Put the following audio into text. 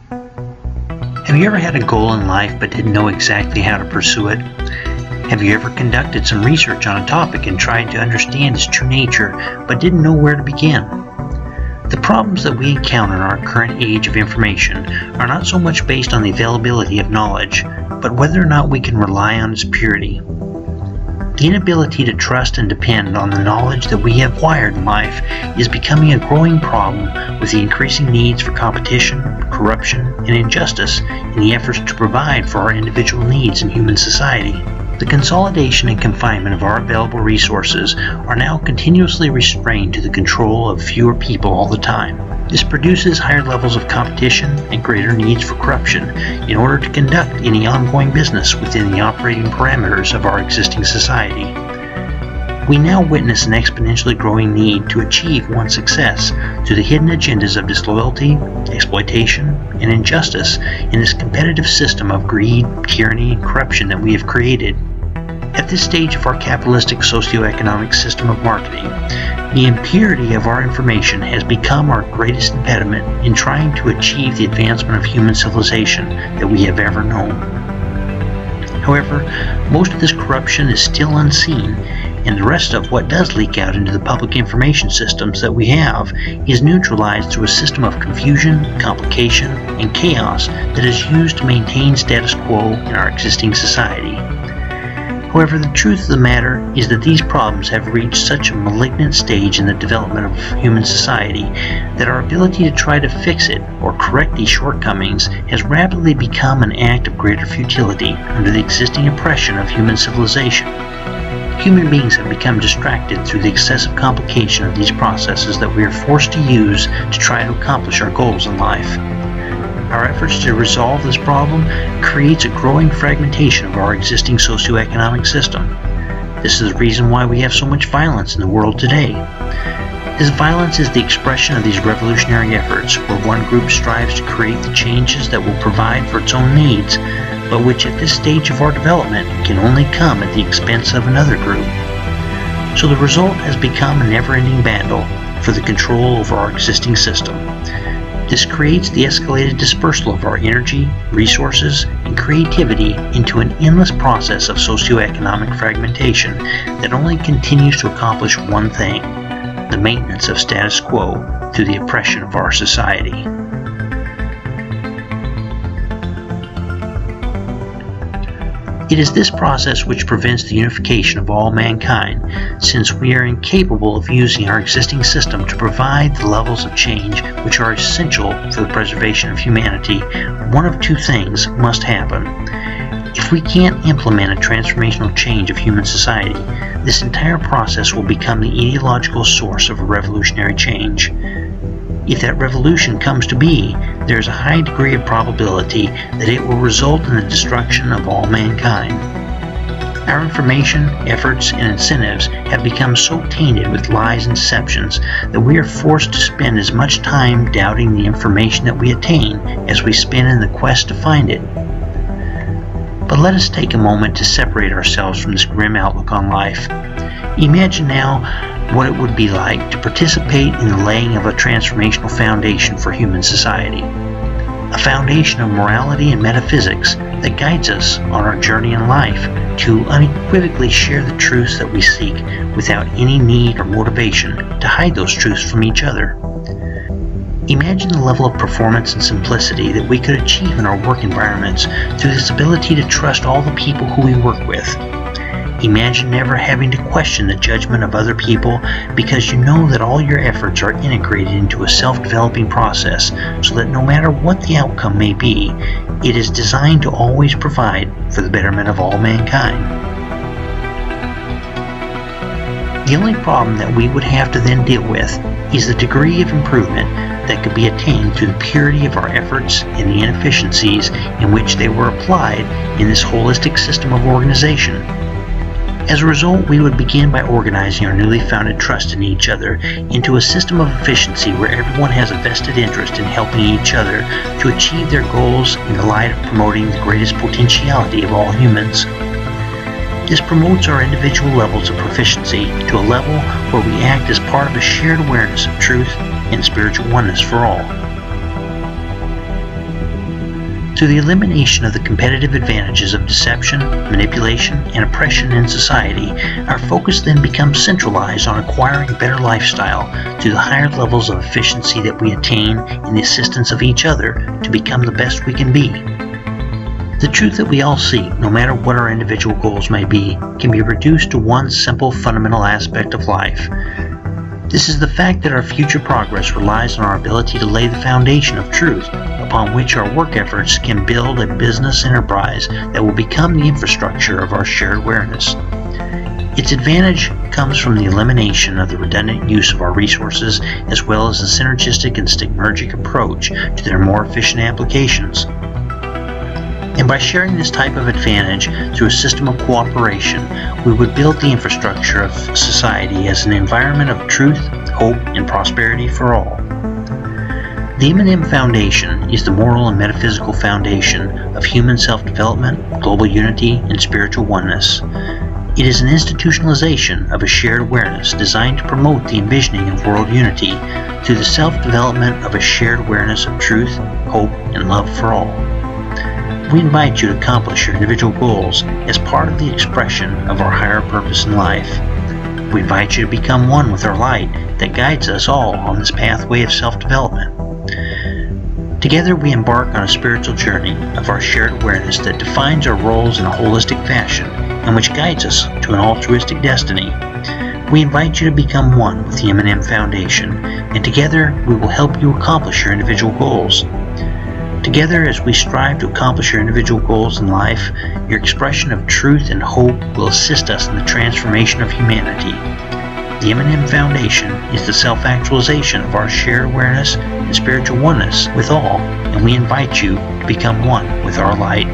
Have you ever had a goal in life but didn't know exactly how to pursue it? Have you ever conducted some research on a topic and tried to understand its true nature but didn't know where to begin? The problems that we encounter in our current age of information are not so much based on the availability of knowledge, but whether or not we can rely on its purity. The inability to trust and depend on the knowledge that we have acquired in life is becoming a growing problem with the increasing needs for competition, corruption, and injustice in the efforts to provide for our individual needs in human society. The consolidation and confinement of our available resources are now continuously restrained to the control of fewer people all the time. This produces higher levels of competition and greater needs for corruption in order to conduct any ongoing business within the operating parameters of our existing society. We now witness an exponentially growing need to achieve one's success through the hidden agendas of disloyalty, exploitation, and injustice in this competitive system of greed, tyranny, and corruption that we have created. At this stage of our capitalistic socioeconomic system of marketing, the impurity of our information has become our greatest impediment in trying to achieve the advancement of human civilization that we have ever known. However, most of this corruption is still unseen, and the rest of what does leak out into the public information systems that we have is neutralized through a system of confusion, complication, and chaos that is used to maintain status quo in our existing society. However, the truth of the matter is that these problems have reached such a malignant stage in the development of human society that our ability to try to fix it or correct these shortcomings has rapidly become an act of greater futility under the existing oppression of human civilization. Human beings have become distracted through the excessive complication of these processes that we are forced to use to try to accomplish our goals in life. Our efforts to resolve this problem creates a growing fragmentation of our existing socioeconomic system. This is the reason why we have so much violence in the world today. This violence is the expression of these revolutionary efforts where one group strives to create the changes that will provide for its own needs, but which at this stage of our development can only come at the expense of another group. So the result has become a never-ending battle for the control over our existing system. This creates the escalated dispersal of our energy, resources, and creativity into an endless process of socioeconomic fragmentation that only continues to accomplish one thing: the maintenance of status quo through the oppression of our society. It is this process which prevents the unification of all mankind, since we are incapable of using our existing system to provide the levels of change which are essential for the preservation of humanity. One of two things must happen. If we can't implement a transformational change of human society, this entire process will become the ideological source of a revolutionary change. If that revolution comes to be, there is a high degree of probability that it will result in the destruction of all mankind. Our information, efforts, and incentives have become so tainted with lies and deceptions that we are forced to spend as much time doubting the information that we attain as we spend in the quest to find it. But let us take a moment to separate ourselves from this grim outlook on life. Imagine now what it would be like to participate in the laying of a transformational foundation for human society. A foundation of morality and metaphysics that guides us on our journey in life to unequivocally share the truths that we seek without any need or motivation to hide those truths from each other. Imagine the level of performance and simplicity that we could achieve in our work environments through this ability to trust all the people who we work with. Imagine never having to question the judgment of other people because you know that all your efforts are integrated into a self-developing process so that no matter what the outcome may be, it is designed to always provide for the betterment of all mankind. The only problem that we would have to then deal with is the degree of improvement that could be attained through the purity of our efforts and the inefficiencies in which they were applied in this holistic system of organization. As a result, we would begin by organizing our newly founded trust in each other into a system of efficiency where everyone has a vested interest in helping each other to achieve their goals in the light of promoting the greatest potentiality of all humans. This promotes our individual levels of proficiency to a level where we act as part of a shared awareness of truth and spiritual oneness for all. Through the elimination of the competitive advantages of deception, manipulation, and oppression in society, our focus then becomes centralized on acquiring a better lifestyle through the higher levels of efficiency that we attain in the assistance of each other to become the best we can be. The truth that we all seek, no matter what our individual goals may be, can be reduced to one simple fundamental aspect of life. This is the fact that our future progress relies on our ability to lay the foundation of truth upon which our work efforts can build a business enterprise that will become the infrastructure of our shared awareness. Its advantage comes from the elimination of the redundant use of our resources as well as the synergistic and synergic approach to their more efficient applications. And by sharing this type of advantage through a system of cooperation, we would build the infrastructure of society as an environment of truth, hope, and prosperity for all. The M&M Foundation is the moral and metaphysical foundation of human self-development, global unity, and spiritual oneness. It is an institutionalization of a shared awareness designed to promote the envisioning of world unity through the self-development of a shared awareness of truth, hope, and love for all. We invite you to accomplish your individual goals as part of the expression of our higher purpose in life. We invite you to become one with our light that guides us all on this pathway of self-development. Together we embark on a spiritual journey of our shared awareness that defines our roles in a holistic fashion and which guides us to an altruistic destiny. We invite you to become one with the M&M Foundation, and together we will help you accomplish your individual goals. Together, as we strive to accomplish your individual goals in life, your expression of truth and hope will assist us in the transformation of humanity. The M&M Foundation is the self-actualization of our shared awareness and spiritual oneness with all, and we invite you to become one with our light.